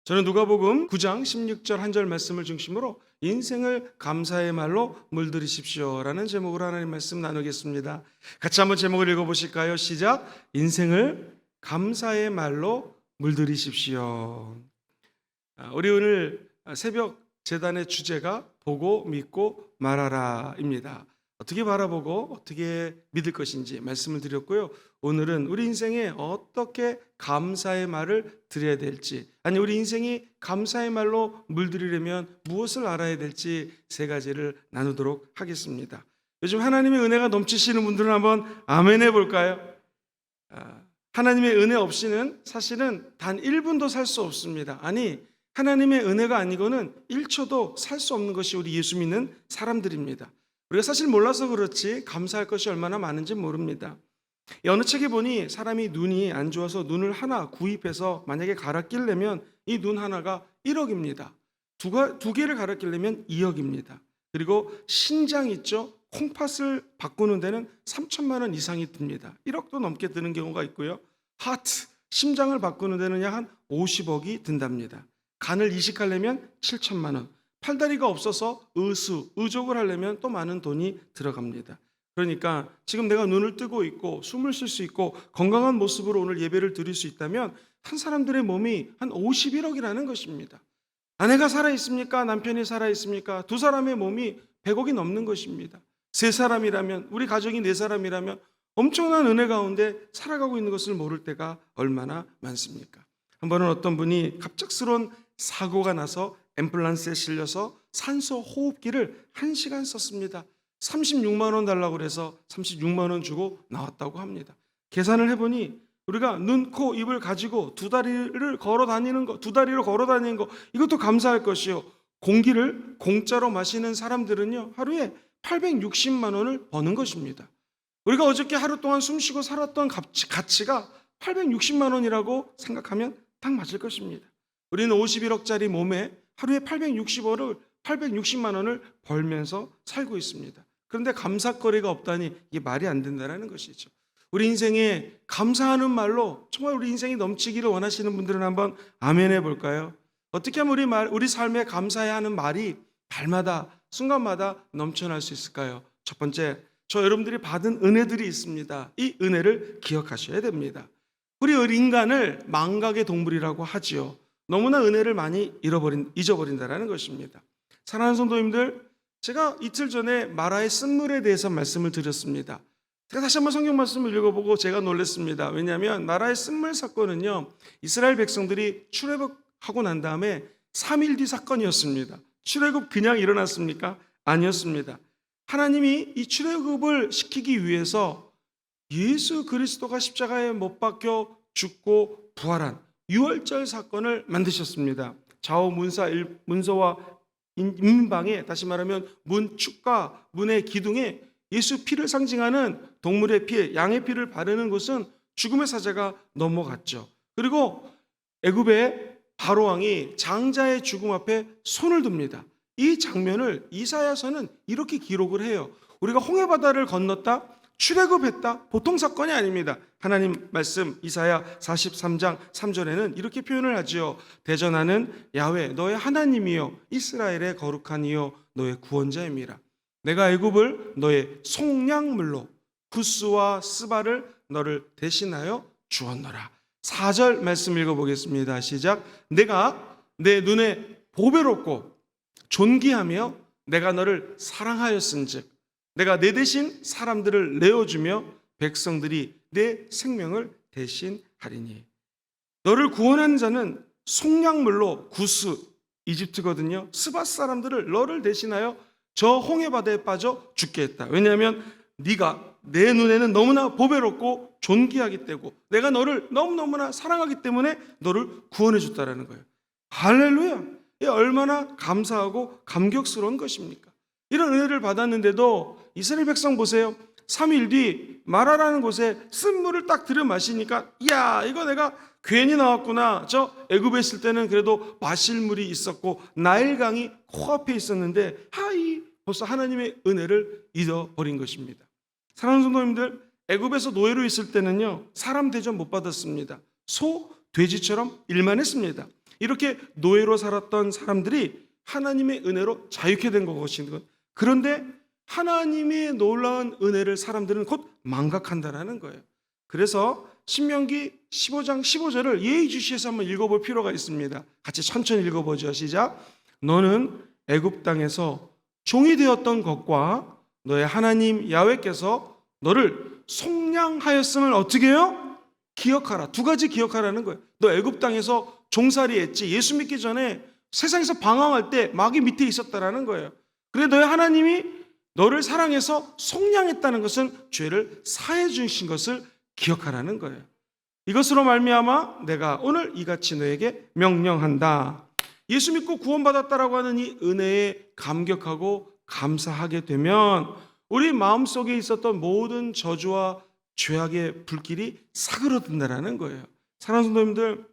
저는 누가복음 9장 16절 한 절 말씀을 중심으로 인생을 감사의 말로 물들이십시오라는 제목으로 하나님 말씀 나누겠습니다. 같이 한번 제목을 읽어보실까요? 시작. 인생을 감사의 말로 물들이십시오. 우리 오늘 새벽 제단의 주제가 보고 믿고 말하라입니다. 어떻게 바라보고 어떻게 믿을 것인지 말씀을 드렸고요. 오늘은 우리 인생에 어떻게 감사의 말을 드려야 될지, 아니 우리 인생이 감사의 말로 물들이려면 무엇을 알아야 될지 세 가지를 나누도록 하겠습니다. 요즘 하나님의 은혜가 넘치시는 분들은 한번 아멘 해볼까요? 하나님의 은혜 없이는 사실은 단 1분도 살 수 없습니다. 아니 하나님의 은혜가 아니고는 1초도 살 수 없는 것이 우리 예수 믿는 사람들입니다. 우리가 사실 몰라서 그렇지 감사할 것이 얼마나 많은지 모릅니다. 어느 책에 보니 사람이 눈이 안 좋아서 눈을 하나 구입해서 만약에 갈아 끼려면 이 눈 하나가 1억입니다. 두 개를 갈아 끼려면 2억입니다. 그리고 신장 있죠? 콩팥을 바꾸는 데는 3천만 원 이상이 듭니다. 1억도 넘게 드는 경우가 있고요. 하트, 심장을 바꾸는 데는 약 한 50억이 든답니다. 간을 이식하려면 7천만 원. 팔다리가 없어서 의족을 하려면 또 많은 돈이 들어갑니다. 그러니까 지금 내가 눈을 뜨고 있고 숨을 쉴 수 있고 건강한 모습으로 오늘 예배를 드릴 수 있다면 한 사람들의 몸이 한 51억이라는 것입니다. 아내가 살아있습니까? 남편이 살아있습니까? 두 사람의 몸이 100억이 넘는 것입니다. 세 사람이라면, 우리 가정이 네 사람이라면 엄청난 은혜 가운데 살아가고 있는 것을 모를 때가 얼마나 많습니까? 한 번은 어떤 분이 갑작스러운 사고가 나서 앰뷸런스에 실려서 산소 호흡기를 1시간 썼습니다. 36만 원 달라고 그래서 36만 원 주고 나왔다고 합니다. 계산을 해보니 우리가 눈, 코, 입을 가지고 두 다리로 걸어 다니는 거 이것도 감사할 것이요. 공기를 공짜로 마시는 사람들은요 하루에 860만 원을 버는 것입니다. 우리가 어저께 하루 동안 숨쉬고 살았던 가치가 860만 원이라고 생각하면 딱 맞을 것입니다. 우리는 51억짜리 몸에 하루에 860만 원을 벌면서 살고 있습니다. 그런데 감사거리가 없다니 이게 말이 안 된다는 것이죠. 우리 인생에 감사하는 말로 정말 우리 인생이 넘치기를 원하시는 분들은 한번 아멘 해볼까요? 어떻게 하면 우리 삶에 감사해야 하는 말이 날마다 순간마다 넘쳐날 수 있을까요? 첫 번째, 저 여러분들이 받은 은혜들이 있습니다. 이 은혜를 기억하셔야 됩니다. 우리 인간을 망각의 동물이라고 하지요. 너무나 은혜를 많이 잊어버린다는 것입니다. 사랑하는 성도님들, 제가 이틀 전에 마라의 쓴물에 대해서 말씀을 드렸습니다. 제가 다시 한번 성경 말씀을 읽어보고 제가 놀랐습니다. 왜냐하면 마라의 쓴물 사건은요, 이스라엘 백성들이 출애굽하고 난 다음에 3일 뒤 사건이었습니다. 출애굽 그냥 일어났습니까? 아니었습니다. 하나님이 이 출애굽을 시키기 위해서 예수 그리스도가 십자가에 못 박혀 죽고 부활한 유월절 사건을 만드셨습니다. 좌우 문서와 인방에, 다시 말하면 문축과 문의 기둥에 예수 피를 상징하는 동물의 피, 양의 피를 바르는 곳은 죽음의 사자가 넘어갔죠. 그리고 애굽의 바로왕이 장자의 죽음 앞에 손을 듭니다. 이 장면을 이사야서는 이렇게 기록을 해요. 우리가 홍해바다를 건넜다, 출애굽했다, 보통 사건이 아닙니다. 하나님 말씀 이사야 43장 3절에는 이렇게 표현을 하지요. 대전하는 야훼 너의 하나님이요 이스라엘의 거룩한 이요 너의 구원자임이라. 내가 애굽을 너의 속량물로 구스와 스바를 너를 대신하여 주었노라. 4절 말씀 읽어보겠습니다. 시작. 내가 내 눈에 보배롭고 존귀하며 내가 너를 사랑하였은즉 내가 내 대신 사람들을 내어주며 백성들이 내 생명을 대신하리니. 너를 구원한 자는 속량물로 구스, 이집트거든요. 스바 사람들을 너를 대신하여 저 홍해바다에 빠져 죽게 했다. 왜냐하면 네가 내 눈에는 너무나 보배롭고 존귀하기 때문에 내가 너를 너무너무나 사랑하기 때문에 너를 구원해 줬다라는 거예요. 할렐루야. 이 얼마나 감사하고 감격스러운 것입니까? 이런 은혜를 받았는데도 이스라엘 백성 보세요. 3일 뒤 마라라는 곳에 쓴물을 딱 들여 마시니까 이야 이거 내가 괜히 나왔구나. 저 애굽에 있을 때는 그래도 마실 물이 있었고 나일강이 코앞에 있었는데 벌써 하나님의 은혜를 잊어버린 것입니다. 사랑하는 성도님들, 애굽에서 노예로 있을 때는요 사람 대접 못 받았습니다. 소, 돼지처럼 일만 했습니다. 이렇게 노예로 살았던 사람들이 하나님의 은혜로 자유케 된 것이거든요. 그런데 하나님의 놀라운 은혜를 사람들은 곧 망각한다는 거예요. 그래서 신명기 15장 15절을 예의주시해서 한번 읽어볼 필요가 있습니다. 같이 천천히 읽어보죠. 시작. 너는 애굽 땅에서 종이 되었던 것과 너의 하나님 야훼께서 너를 속량하였음을 어떻게 해요? 기억하라. 두 가지 기억하라는 거예요. 너 애굽 땅에서 종살이 했지. 예수 믿기 전에 세상에서 방황할 때 마귀 밑에 있었다라는 거예요. 그래 너의 하나님이 너를 사랑해서 속량했다는 것은 죄를 사해 주신 것을 기억하라는 거예요. 이것으로 말미암아 내가 오늘 이같이 너에게 명령한다. 예수 믿고 구원받았다라고 하는 이 은혜에 감격하고 감사하게 되면 우리 마음속에 있었던 모든 저주와 죄악의 불길이 사그러든다라는 거예요. 사랑하는 성도님들,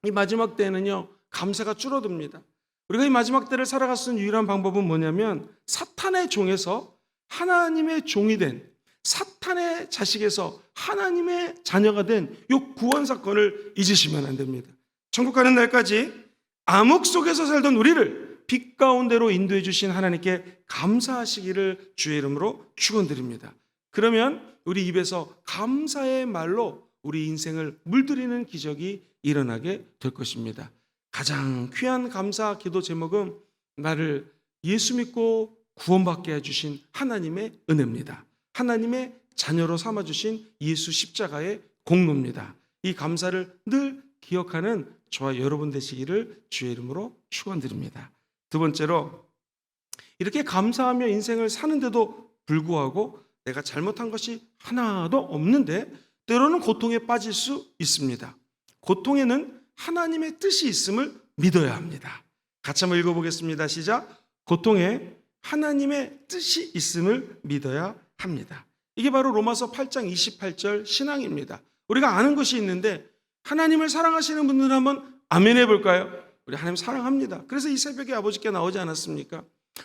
이 마지막 때에는요 감사가 줄어듭니다. 우리가 이 마지막 때를 살아갈 수 있는 유일한 방법은 뭐냐면 사탄의 종에서 하나님의 종이 된, 사탄의 자식에서 하나님의 자녀가 된 이 구원 사건을 잊으시면 안 됩니다. 천국 가는 날까지 암흑 속에서 살던 우리를 빛 가운데로 인도해 주신 하나님께 감사하시기를 주의 이름으로 축원드립니다. 그러면 우리 입에서 감사의 말로 우리 인생을 물들이는 기적이 일어나게 될 것입니다. 가장 귀한 감사 기도 제목은 나를 예수 믿고 구원받게 해주신 하나님의 은혜입니다. 하나님의 자녀로 삼아주신 예수 십자가의 공로입니다. 이 감사를 늘 기억하는 저와 여러분 되시기를 주의 이름으로 축원드립니다. 두 번째로, 이렇게 감사하며 인생을 사는데도 불구하고 내가 잘못한 것이 하나도 없는데 때로는 고통에 빠질 수 있습니다. 고통에는 하나님의 뜻이 있음을 믿어야 합니다. 같이 한번 읽어보겠습니다. 시작. 고통에 하나님의 뜻이 있음을 믿어야 합니다. 이게 바로 로마서 8장 28절 신앙입니다. 우리가 아는 것이 있는데 하나님을 사랑하시는 분들은 한번 아멘 해볼까요? 우리 하나님 사랑합니다. 그래서 이 새벽에 아버지께 나오지 않았습니까?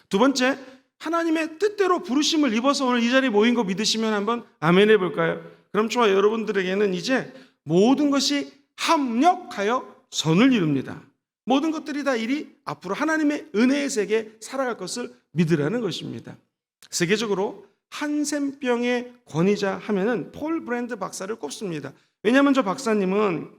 두 번째, 하나님의 뜻대로 부르심을 입어서 오늘 이 자리에 모인 거 믿으시면 한번 아멘 해볼까요? 그럼 저와 여러분들에게는 이제 모든 것이 합력하여 선을 이룹니다. 모든 것들이 다 일이 앞으로 하나님의 은혜의 세계에 살아갈 것을 믿으라는 것입니다. 세계적으로 한센병의 권위자 하면은 폴 브랜드 박사를 꼽습니다. 왜냐하면 저 박사님은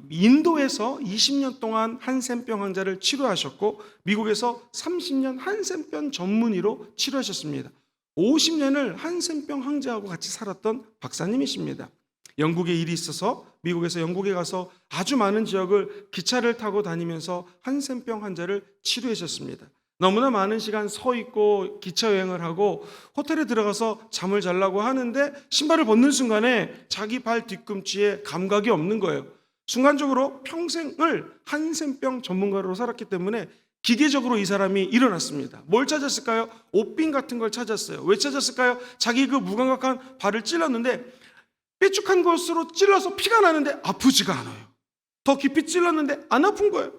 인도에서 20년 동안 한센병 환자를 치료하셨고 미국에서 30년 한센병 전문의로 치료하셨습니다. 50년을 한센병 환자하고 같이 살았던 박사님이십니다. 영국에 일이 있어서 미국에서 영국에 가서 아주 많은 지역을 기차를 타고 다니면서 한센병 환자를 치료하셨습니다. 너무나 많은 시간 서 있고 기차 여행을 하고 호텔에 들어가서 잠을 자려고 하는데 신발을 벗는 순간에 자기 발 뒤꿈치에 감각이 없는 거예요. 순간적으로 평생을 한센병 전문가로 살았기 때문에 기계적으로 이 사람이 일어났습니다. 뭘 찾았을까요? 옷핀 같은 걸 찾았어요. 왜 찾았을까요? 자기 그 무감각한 발을 찔렀는데 뾰족한 것으로 찔러서 피가 나는데 아프지가 않아요. 더 깊이 찔렀는데 안 아픈 거예요.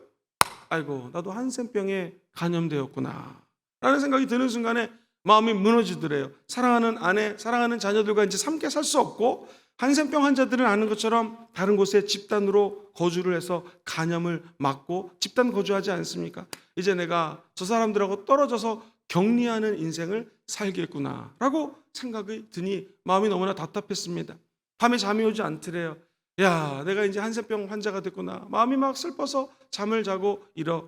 아이고, 나도 한센병에 감염되었구나 라는 생각이 드는 순간에 마음이 무너지더래요. 사랑하는 아내, 사랑하는 자녀들과 이제 함께 살 수 없고 한센병 환자들은 아는 것처럼 다른 곳에 집단으로 거주를 해서 간염을 막고 집단 거주하지 않습니까? 이제 내가 저 사람들하고 떨어져서 격리하는 인생을 살겠구나 라고 생각이 드니 마음이 너무나 답답했습니다. 밤에 잠이 오지 않더래요. 야, 내가 이제 한센병 환자가 됐구나. 마음이 막 슬퍼서 잠을 자고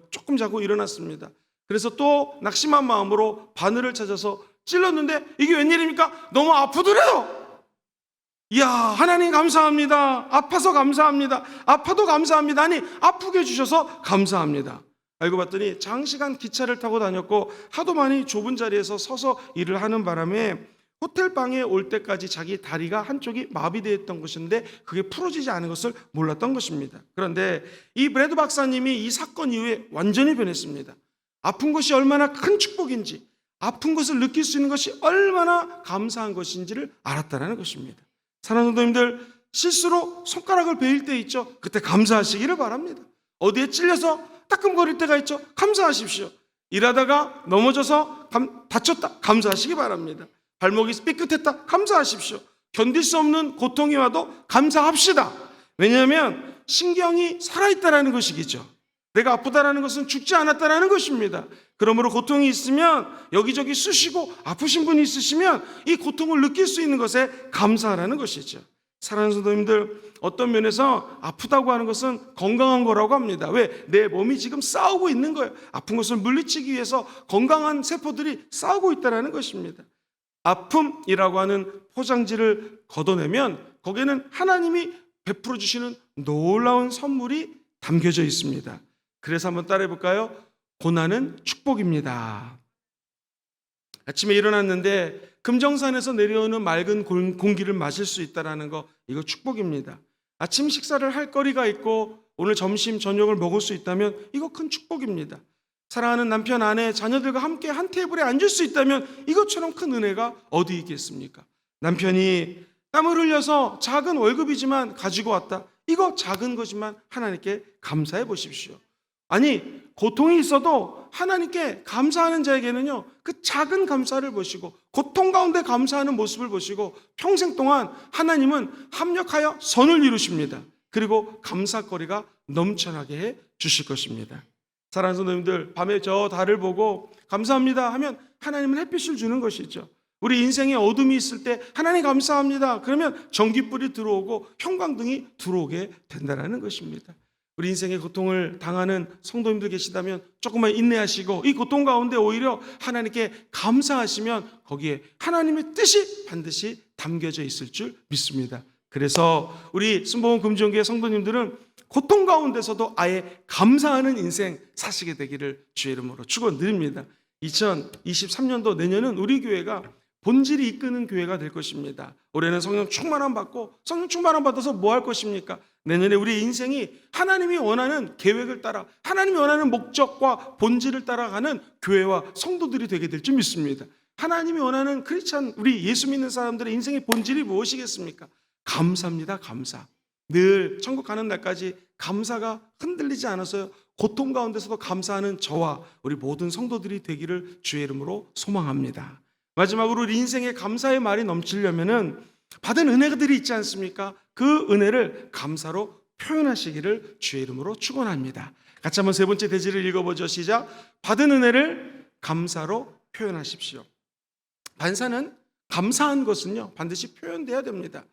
조금 자고 일어났습니다. 그래서 또 낙심한 마음으로 바늘을 찾아서 찔렀는데 이게 웬일입니까? 너무 아프더래요. 이야, 하나님 감사합니다. 아파서 감사합니다. 아파도 감사합니다. 아니, 아프게 해주셔서 감사합니다. 알고 봤더니 장시간 기차를 타고 다녔고 하도 많이 좁은 자리에서 서서 일을 하는 바람에 호텔방에 올 때까지 자기 다리가 한쪽이 마비되어 있던 것인데 그게 풀어지지 않은 것을 몰랐던 것입니다. 그런데 이 브래드 박사님이 이 사건 이후에 완전히 변했습니다. 아픈 것이 얼마나 큰 축복인지, 아픈 것을 느낄 수 있는 것이 얼마나 감사한 것인지를 알았다는 것입니다. 사랑하는 성도님들, 실수로 손가락을 베일 때 있죠. 그때 감사하시기를 바랍니다. 어디에 찔려서 따끔거릴 때가 있죠. 감사하십시오. 일하다가 넘어져서 다쳤다. 감사하시기 바랍니다. 발목이 삐끗했다. 감사하십시오. 견딜 수 없는 고통이 와도 감사합시다. 왜냐하면 신경이 살아있다라는 것이겠죠. 내가 아프다라는 것은 죽지 않았다라는 것입니다. 그러므로 고통이 있으면 여기저기 쑤시고 아프신 분이 있으시면 이 고통을 느낄 수 있는 것에 감사하라는 것이죠. 사랑하는 성도님들, 어떤 면에서 아프다고 하는 것은 건강한 거라고 합니다. 왜? 내 몸이 지금 싸우고 있는 거예요. 아픈 것을 물리치기 위해서 건강한 세포들이 싸우고 있다는 것입니다. 아픔이라고 하는 포장지를 걷어내면 거기에는 하나님이 베풀어 주시는 놀라운 선물이 담겨져 있습니다. 그래서 한번 따라해 볼까요? 고난은 축복입니다. 아침에 일어났는데 금정산에서 내려오는 맑은 공기를 마실 수 있다는 거, 이거 축복입니다. 아침 식사를 할 거리가 있고 오늘 점심 저녁을 먹을 수 있다면 이거 큰 축복입니다. 사랑하는 남편, 아내, 자녀들과 함께 한 테이블에 앉을 수 있다면 이것처럼 큰 은혜가 어디 있겠습니까? 남편이 땀을 흘려서 작은 월급이지만 가지고 왔다, 이거 작은 거지만 하나님께 감사해 보십시오. 아니, 고통이 있어도 하나님께 감사하는 자에게는요, 그 작은 감사를 보시고 고통 가운데 감사하는 모습을 보시고 평생 동안 하나님은 합력하여 선을 이루십니다. 그리고 감사거리가 넘쳐나게 해 주실 것입니다. 사랑하는 성도님들, 밤에 저 달을 보고 감사합니다 하면 하나님은 햇빛을 주는 것이죠. 우리 인생에 어둠이 있을 때 하나님 감사합니다 그러면 전기불이 들어오고 형광등이 들어오게 된다는 것입니다. 우리 인생의 고통을 당하는 성도님들 계시다면 조금만 인내하시고 이 고통 가운데 오히려 하나님께 감사하시면 거기에 하나님의 뜻이 반드시 담겨져 있을 줄 믿습니다. 그래서 우리 순복음 금주교회 성도님들은 고통 가운데서도 아예 감사하는 인생 사시게 되기를 주의 이름으로 축원드립니다. 2023년도 내년은 우리 교회가 본질이 이끄는 교회가 될 것입니다. 올해는 성령 충만함 받고, 성령 충만함 받아서 뭐 할 것입니까? 내년에 우리 인생이 하나님이 원하는 계획을 따라, 하나님이 원하는 목적과 본질을 따라가는 교회와 성도들이 되게 될 줄 믿습니다. 하나님이 원하는 크리스찬, 우리 예수 믿는 사람들의 인생의 본질이 무엇이겠습니까? 감사입니다. 감사. 늘 천국 가는 날까지 감사가 흔들리지 않아서요, 고통 가운데서도 감사하는 저와 우리 모든 성도들이 되기를 주의 이름으로 소망합니다. 마지막으로 우리 인생에 감사의 말이 넘치려면은 받은 은혜들이 있지 않습니까? 그 은혜를 감사로 표현하시기를 주의 이름으로 축원합니다. 같이 한번 세 번째 대지를 읽어보죠. 시작. 받은 은혜를 감사로 표현하십시오. 반사는 감사한 것은요, 반드시 표현돼야 됩니다.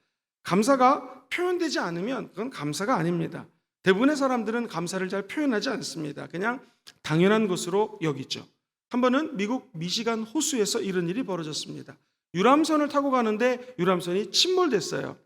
감사가 표현되지 않으면 그건 감사가 아닙니다. 대부분의 사람들은 감사를 잘 표현하지 않습니다. 그냥 당연한 것으로 여기죠. 한 번은 미국 미시간 호수에서 이런 일이 벌어졌습니다. 유람선을 타고 가는데 유람선이 침몰됐어요.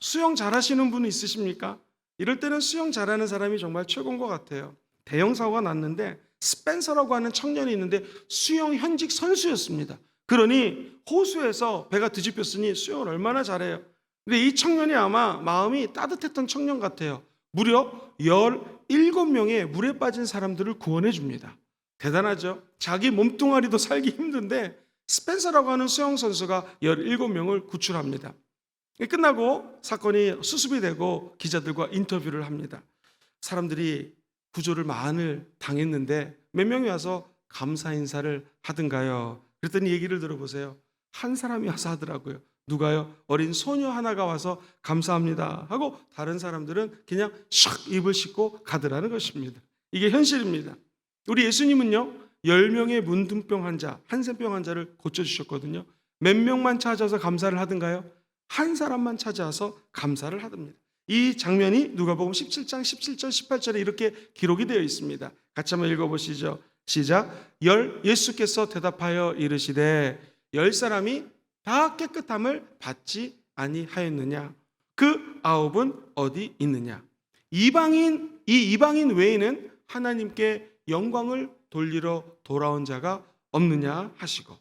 수영 잘하시는 분 있으십니까? 이럴 때는 수영 잘하는 사람이 정말 최고인 것 같아요. 대형 사고가 났는데 스펜서라고 하는 청년이 있는데 수영 현직 선수였습니다. 그러니 호수에서 배가 뒤집혔으니 수영을 얼마나 잘해요. 근데 이 청년이 아마 마음이 따뜻했던 청년 같아요. 무려 17명의 물에 빠진 사람들을 구원해 줍니다. 대단하죠? 자기 몸뚱아리도 살기 힘든데 스펜서라고 하는 수영 선수가 17명을 구출합니다. 끝나고 사건이 수습이 되고 기자들과 인터뷰를 합니다. 사람들이 구조를 많이 당했는데 몇 명이 와서 감사 인사를 하던가요? 그랬더니 얘기를 들어보세요. 한 사람이 와서 하더라고요. 누가요? 어린 소녀 하나가 와서 감사합니다 하고 다른 사람들은 그냥 샥 입을 씻고 가더라는 것입니다. 이게 현실입니다. 우리 예수님은요, 10명의 문둥병 환자, 한센병 환자를 고쳐주셨거든요. 몇 명만 찾아서 감사를 하던가요? 한 사람만 찾아서 감사를 하답니다. 이 장면이 누가복음 17장 17절 18절에 이렇게 기록이 되어 있습니다. 같이 한번 읽어보시죠. 시작. 예수께서 대답하여 이르시되 10사람이 다 깨끗함을 받지 아니하였느냐? 그 9은 어디 있느냐? 이 이방인 외에는 하나님께 영광을 돌리러 돌아온 자가 없느냐 하시고,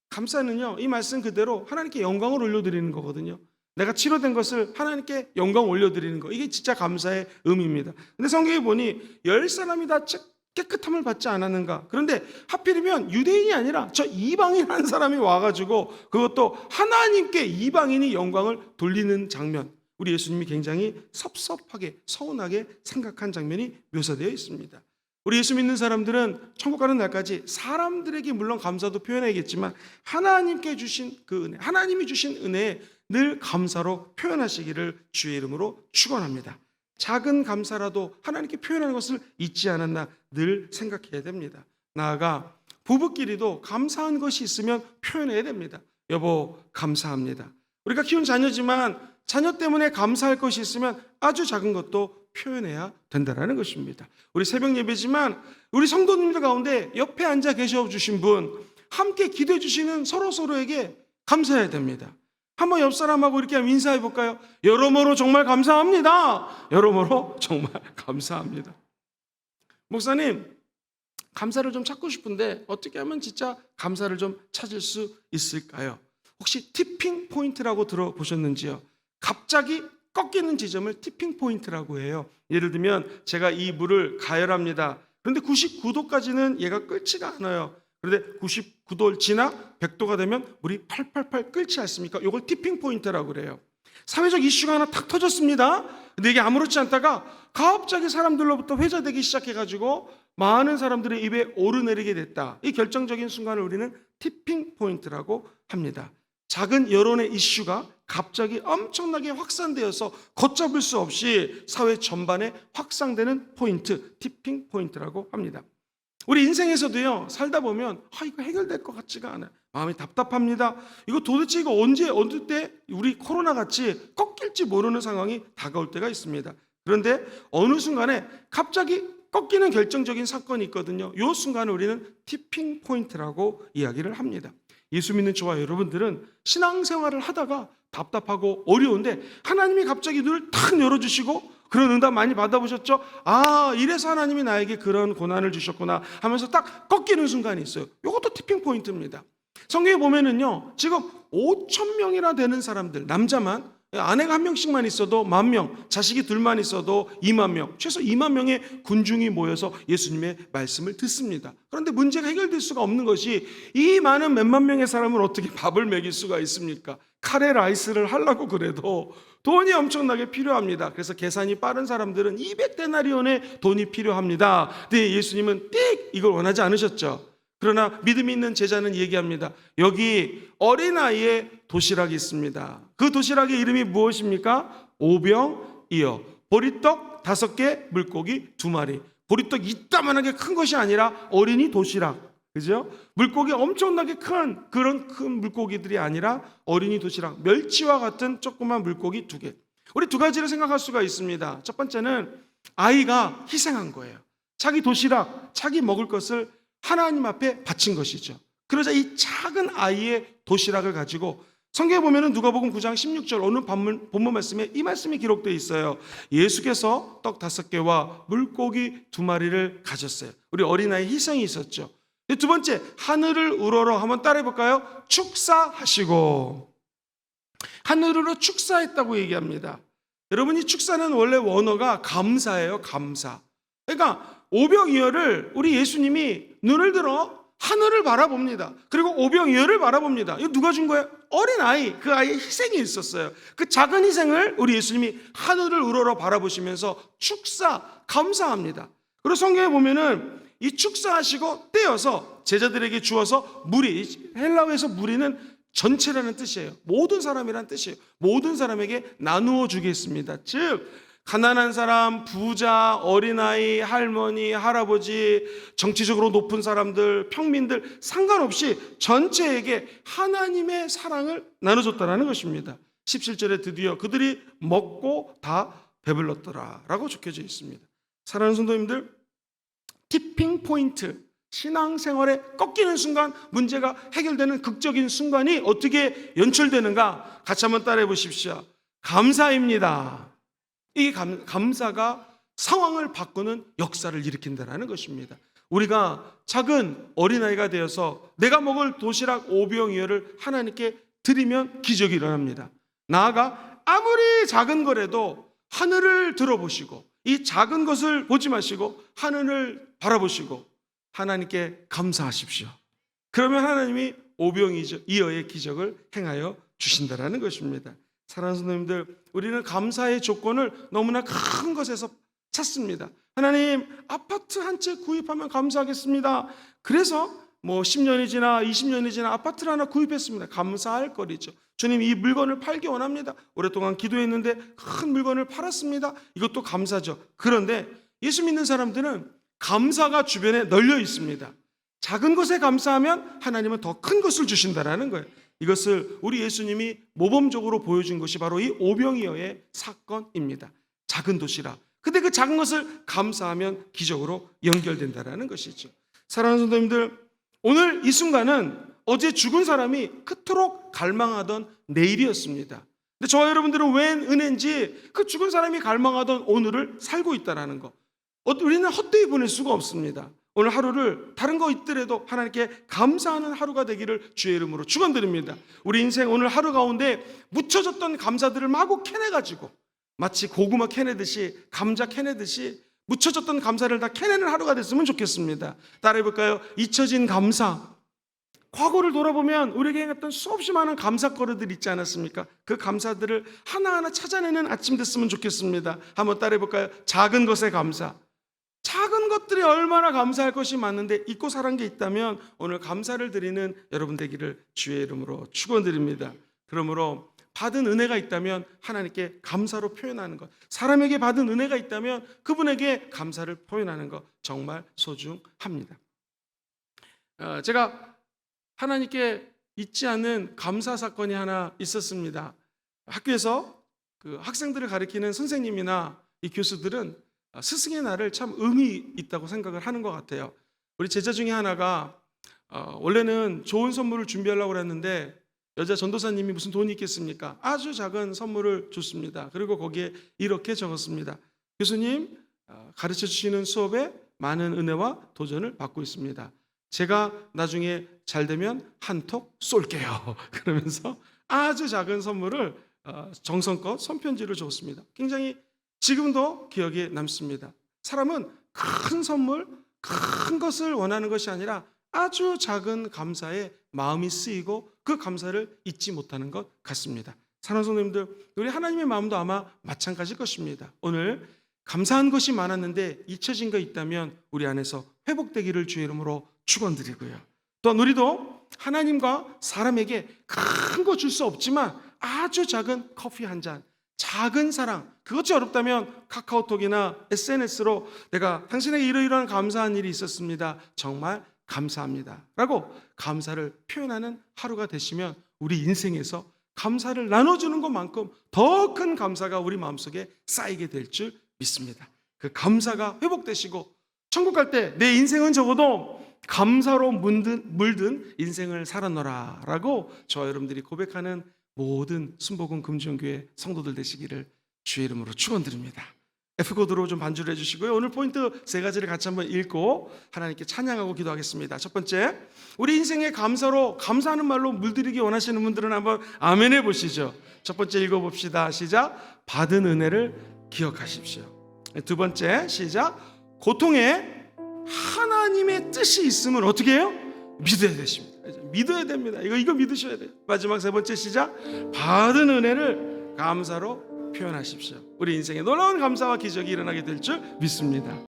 감사는요, 이 말씀 그대로 하나님께 영광을 올려드리는 거거든요. 내가 치료된 것을 하나님께 영광 올려드리는 거, 이게 진짜 감사의 의미입니다. 근데 성경에 보니 10사람이 다 깨끗함을 받지 않았는가? 그런데 하필이면 유대인이 아니라 저 이방인 한 사람이 와가지고 그것도 하나님께 이방인이 영광을 돌리는 장면, 우리 예수님이 굉장히 섭섭하게 서운하게 생각한 장면이 묘사되어 있습니다. 우리 예수 믿는 사람들은 천국 가는 날까지 사람들에게 물론 감사도 표현해야겠지만 하나님께 주신 그 은혜, 하나님이 주신 은혜에 늘 감사로 표현하시기를 주의 이름으로 축원합니다. 작은 감사라도 하나님께 표현하는 것을 잊지 않았나 늘 생각해야 됩니다. 나아가 부부끼리도 감사한 것이 있으면 표현해야 됩니다. 여보, 감사합니다. 우리가 키운 자녀지만 자녀 때문에 감사할 것이 있으면 아주 작은 것도 표현해야 된다는 것입니다. 우리 새벽 예배지만 우리 성도님들 가운데 옆에 앉아 계셔 주신 분, 함께 기도해 주시는 서로서로에게 감사해야 됩니다. 한번 옆 사람하고 이렇게 인사해 볼까요? 여러모로 정말 감사합니다. 여러모로 정말 감사합니다. 목사님, 감사를 좀 찾고 싶은데 어떻게 하면 진짜 감사를 좀 찾을 수 있을까요? 혹시 티핑 포인트라고 들어보셨는지요? 갑자기 꺾이는 지점을 티핑 포인트라고 해요. 예를 들면 제가 이 물을 가열합니다. 그런데 99도까지는 얘가 끓지가 않아요. 그런데 99도를 지나 100도가 되면 물이 팔팔팔 끓지 않습니까? 이걸 티핑 포인트라고 그래요. 사회적 이슈가 하나 탁 터졌습니다. 근데 이게 아무렇지 않다가 갑자기 사람들로부터 회자되기 시작해가지고 많은 사람들의 입에 오르내리게 됐다. 이 결정적인 순간을 우리는 티핑 포인트라고 합니다. 작은 여론의 이슈가 갑자기 엄청나게 확산되어서 걷잡을 수 없이 사회 전반에 확산되는 포인트, 티핑 포인트라고 합니다. 우리 인생에서도요, 살다 보면 이거 해결될 것 같지가 않아요. 마음이 답답합니다. 이거 도대체 이거 언제 어느 때 우리 코로나 같이 꺾일지 모르는 상황이 다가올 때가 있습니다. 그런데 어느 순간에 갑자기 꺾이는 결정적인 사건이 있거든요. 이 순간을 우리는 티핑 포인트라고 이야기를 합니다. 예수 믿는 저와 여러분들은 신앙생활을 하다가 답답하고 어려운데 하나님이 갑자기 눈을 탁 열어주시고 그런 응답 많이 받아보셨죠? 이래서 하나님이 나에게 그런 고난을 주셨구나 하면서 딱 꺾이는 순간이 있어요. 이것도 티핑 포인트입니다. 성경에 보면은요, 지금 5,000명이나 되는 사람들, 남자만, 아내가 1명씩만 있어도 10,000명, 자식이 2만 있어도 20,000명, 최소 20,000명의 군중이 모여서 예수님의 말씀을 듣습니다. 그런데 문제가 해결될 수가 없는 것이 이 많은 몇만 명의 사람을 어떻게 밥을 먹일 수가 있습니까? 카레 라이스를 하려고 그래도 돈이 엄청나게 필요합니다. 그래서 계산이 빠른 사람들은 200데나리온의 돈이 필요합니다. 근데 예수님은 띡 이걸 원하지 않으셨죠. 그러나 믿음이 있는 제자는 얘기합니다. 여기 어린아이의 도시락이 있습니다. 그 도시락의 이름이 무엇입니까? 오병이어. 보리떡 5개, 물고기 2마리. 보리떡 이따만하게 큰 것이 아니라 어린이 도시락. 그죠? 물고기 엄청나게 큰 그런 큰 물고기들이 아니라 어린이 도시락. 멸치와 같은 조그만 물고기 2개. 우리 2가지를 생각할 수가 있습니다. 첫 번째는 아이가 희생한 거예요. 자기 도시락, 자기 먹을 것을 하나님 앞에 바친 것이죠. 그러자 이 작은 아이의 도시락을 가지고 성경에 보면은 누가복음 9장 16절 어느 본문 말씀에 이 말씀이 기록되어 있어요. 예수께서 떡 5개와 물고기 2마리를 가졌어요. 우리 어린아이 희생이 있었죠. 두 번째, 하늘을 우러러 한번 따라해 볼까요? 축사하시고. 하늘으로 축사했다고 얘기합니다. 여러분, 이 축사는 원래 원어가 감사예요. 감사. 그러니까 오병이어를 우리 예수님이 눈을 들어 하늘을 바라봅니다. 그리고 오병이어를 바라봅니다. 이거 누가 준 거예요? 어린아이, 그 아이의 희생이 있었어요. 그 작은 희생을 우리 예수님이 하늘을 우러러 바라보시면서 축사, 감사합니다. 그리고 성경에 보면은 이 축사하시고 떼어서 제자들에게 주어서 무리, 헬라어에서 무리는 전체라는 뜻이에요. 모든 사람이라는 뜻이에요. 모든 사람에게 나누어 주겠습니다. 즉 가난한 사람, 부자, 어린아이, 할머니, 할아버지, 정치적으로 높은 사람들, 평민들 상관없이 전체에게 하나님의 사랑을 나눠줬다는 것입니다. 17절에 드디어 그들이 먹고 다 배불렀더라 라고 적혀져 있습니다. 사랑하는 성도님들, 티핑 포인트, 신앙생활에 꺾이는 순간, 문제가 해결되는 극적인 순간이 어떻게 연출되는가? 같이 한번 따라해 보십시오. 감사입니다. 이 감사가 상황을 바꾸는 역사를 일으킨다는 것입니다. 우리가 작은 어린아이가 되어서 내가 먹을 도시락 오병이어를 하나님께 드리면 기적이 일어납니다. 나아가 아무리 작은 거라도 하늘을 들어보시고 이 작은 것을 보지 마시고 하늘을 바라보시고 하나님께 감사하십시오. 그러면 하나님이 오병이어의 기적을 행하여 주신다는 것입니다. 사랑하는 성도님들, 우리는 감사의 조건을 너무나 큰 것에서 찾습니다. 하나님, 아파트 한 채 구입하면 감사하겠습니다. 그래서 뭐 10년이 지나 20년이 지나 아파트를 하나 구입했습니다. 감사할 거리죠. 주님, 이 물건을 팔기 원합니다. 오랫동안 기도했는데 큰 물건을 팔았습니다. 이것도 감사죠. 그런데 예수 믿는 사람들은 감사가 주변에 널려 있습니다. 작은 것에 감사하면 하나님은 더 큰 것을 주신다라는 거예요. 이것을 우리 예수님이 모범적으로 보여준 것이 바로 이 오병이어의 사건입니다. 작은 도시라. 근데 그 작은 것을 감사하면 기적으로 연결된다라는 것이죠. 사랑하는 성도님들, 오늘 이 순간은 어제 죽은 사람이 그토록 갈망하던 내일이었습니다. 근데 저와 여러분들은 웬 은혜인지 그 죽은 사람이 갈망하던 오늘을 살고 있다는 거. 우리는 헛되이 보낼 수가 없습니다. 오늘 하루를 다른 거 있더라도 하나님께 감사하는 하루가 되기를 주의 이름으로 축원드립니다. 우리 인생 오늘 하루 가운데 묻혀졌던 감사들을 마구 캐내가지고 마치 고구마 캐내듯이, 감자 캐내듯이 묻혀졌던 감사를 다 캐내는 하루가 됐으면 좋겠습니다. 따라해볼까요? 잊혀진 감사. 과거를 돌아보면 우리에게 행했던 수없이 많은 감사거리들 있지 않았습니까? 그 감사들을 하나하나 찾아내는 아침 됐으면 좋겠습니다. 한번 따라해볼까요? 작은 것에 감사. 작은 것들이 얼마나 감사할 것이 많은데 잊고 살은 게 있다면 오늘 감사를 드리는 여러분 되기를 주의 이름으로 축원드립니다. 그러므로 받은 은혜가 있다면 하나님께 감사로 표현하는 것, 사람에게 받은 은혜가 있다면 그분에게 감사를 표현하는 것 정말 소중합니다. 제가 하나님께 잊지 않는 감사 사건이 하나 있었습니다. 학교에서 그 학생들을 가르치는 선생님이나 이 교수들은 스승의 날을 참 의미 있다고 생각을 하는 것 같아요. 우리 제자 중에 하나가 원래는 좋은 선물을 준비하려고 했는데 여자 전도사님이 무슨 돈이 있겠습니까? 아주 작은 선물을 줬습니다. 그리고 거기에 이렇게 적었습니다. 교수님, 가르쳐 주시는 수업에 많은 은혜와 도전을 받고 있습니다. 제가 나중에 잘 되면 한턱 쏠게요. 그러면서 아주 작은 선물을 정성껏 손편지를 줬습니다. 굉장히 지금도 기억에 남습니다. 사람은 큰 선물, 큰 것을 원하는 것이 아니라 아주 작은 감사에 마음이 쓰이고 그 감사를 잊지 못하는 것 같습니다. 사랑하는 성도님들, 우리 하나님의 마음도 아마 마찬가지일 것입니다. 오늘 감사한 것이 많았는데 잊혀진 거 있다면 우리 안에서 회복되기를 주의 이름으로 축원드리고요. 또한 우리도 하나님과 사람에게 큰 거 줄 수 없지만 아주 작은 커피 한 잔, 작은 사랑, 그것이 어렵다면 카카오톡이나 SNS로 내가 당신에게 이러이러한 감사한 일이 있었습니다. 정말 감사합니다. 라고 감사를 표현하는 하루가 되시면 우리 인생에서 감사를 나눠주는 것만큼 더 큰 감사가 우리 마음속에 쌓이게 될 줄 믿습니다. 그 감사가 회복되시고 천국 갈 때 내 인생은 적어도 감사로 물든 인생을 살아노라 라고 저와 여러분들이 고백하는 모든 순복음 금지교회 성도들 되시기를 주의 이름으로 축원드립니다. F코드로 좀 반주를 해주시고요. 오늘 포인트 3가지를 같이 한번 읽고 하나님께 찬양하고 기도하겠습니다. 첫 번째, 우리 인생의 감사로 감사하는 말로 물들이기 원하시는 분들은 한번 아멘 해보시죠. 첫 번째 읽어봅시다. 시작. 받은 은혜를 기억하십시오. 두 번째, 시작. 고통에 하나님의 뜻이 있음을 어떻게 해요? 믿어야 되십니다. 믿어야 됩니다. 이거 믿으셔야 돼요. 마지막 세 번째, 시작. 받은 은혜를 감사로 표현하십시오. 우리 인생에 놀라운 감사와 기적이 일어나게 될 줄 믿습니다.